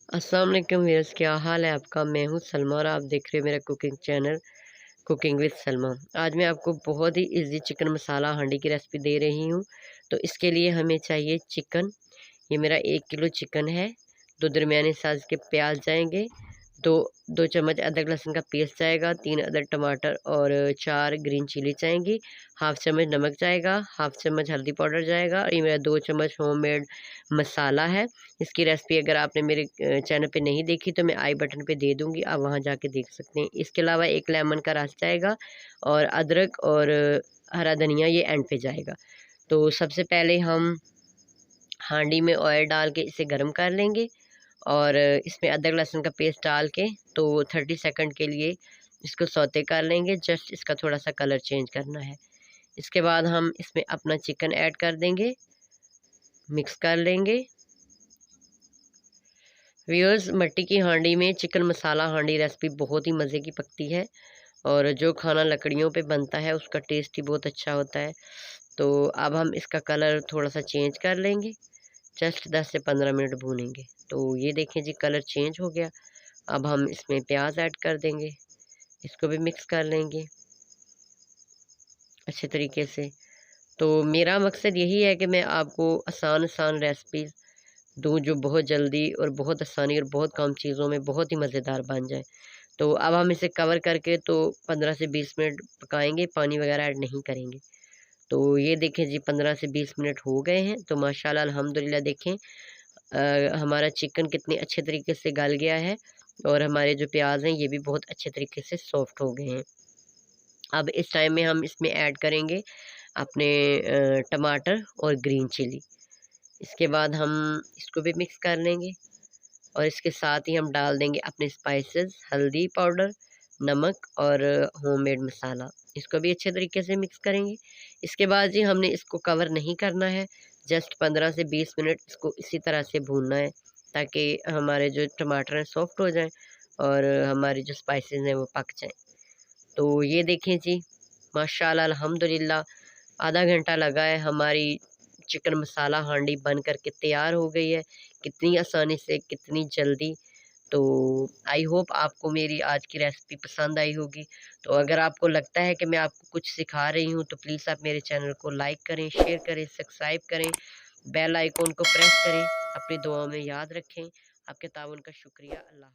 अस्सलाम वालेकुम व्यूअर्स, क्या हाल है आपका। मैं हूं सलमा और आप देख रहे हैं मेरा cooking channel cooking with Salma. आज मैं आपको बहुत ही इजी चिकन मसाला हांडी की रेसिपी दे रही हूं। तो इसके लिए हमें चाहिए चिकन। ये मेरा 1 किलो चिकन है। 2 दरमियाने साइज़ के प्याज जाएंगे। दो 2 चम्मच अदरक लहसुन का पेस्ट जाएगा। 3 अदर टमाटर और 4 ग्रीन चिली जाएंगी। हाफ़ चम्मच नमक जाएगा। हाफ़ चम्मच हल्दी पाउडर जाएगा। और ये मेरा 2 चम्मच होममेड मसाला है। इसकी रेसिपी अगर आपने मेरे चैनल पे नहीं देखी तो मैं आई बटन पे दे दूँगी, आप वहाँ जाके देख सकते हैं। इसके अलावा 1 लेमन का रस जाएगा और अदरक और हरा धनिया ये एंड पे जाएगा। तो सबसे पहले हम हांडी में ऑयल डाल के इसे गर्म कर लेंगे और इसमें अदरक लहसुन का पेस्ट डाल के तो 30 सेकंड के लिए इसको सौते कर लेंगे। जस्ट इसका थोड़ा सा कलर चेंज करना है। इसके बाद हम इसमें अपना चिकन ऐड कर देंगे, मिक्स कर लेंगे। व्यूअर्स, मिट्टी की हांडी में चिकन मसाला हांडी रेसिपी बहुत ही मज़े की पकती है और जो खाना लकड़ियों पे बनता है उसका टेस्ट ही बहुत अच्छा होता है। तो अब हम इसका कलर थोड़ा सा चेंज कर लेंगे। जस्ट 10 से 15 मिनट भूनेंगे। तो ये देखें जी, कलर चेंज हो गया। अब हम इसमें प्याज ऐड कर देंगे, इसको भी मिक्स कर लेंगे अच्छे तरीके से। तो मेरा मकसद यही है कि मैं आपको आसान आसान रेसिपीज़ दूँ जो बहुत जल्दी और बहुत आसानी और बहुत कम चीज़ों में बहुत ही मज़ेदार बन जाए। तो अब हम इसे कवर करके तो 15 से 20 मिनट पकाएंगे, पानी वगैरह ऐड नहीं करेंगे। तो ये देखें जी, 15 से 20 मिनट हो गए हैं। तो माशाल्लाह अल्हम्दुलिल्लाह देखें हमारा चिकन कितने अच्छे तरीके से गल गया है और हमारे जो प्याज हैं ये भी बहुत अच्छे तरीके से सॉफ्ट हो गए हैं। अब इस टाइम में हम इसमें ऐड करेंगे अपने टमाटर और ग्रीन चिली। इसके बाद हम इसको भी मिक्स कर लेंगे और इसके साथ ही हम डाल देंगे अपने स्पाइसेस, हल्दी पाउडर, नमक और होममेड मसाला। इसको भी अच्छे तरीके से मिक्स करेंगे। इसके बाद जी हमने इसको कवर नहीं करना है। जस्ट 15 से 20 मिनट इसको इसी तरह से भूनना है ताकि हमारे जो टमाटर हैं सॉफ्ट हो जाएं और हमारी जो स्पाइसेस हैं वो पक जाएं। तो ये देखें जी, माशाल्लाह अल्हम्दुलिल्लाह आधा घंटा लगा है, हमारी चिकन मसाला हांडी बन कर के तैयार हो गई है। कितनी आसानी से, कितनी जल्दी। तो आई होप आपको मेरी आज की रेसिपी पसंद आई होगी। तो अगर आपको लगता है कि मैं आपको कुछ सिखा रही हूँ तो प्लीज़ आप मेरे चैनल को लाइक करें, शेयर करें, सब्सक्राइब करें, बेल आइकॉन को प्रेस करें। अपनी दुआओं में याद रखें। आपके ताउन का शुक्रिया। अल्लाह।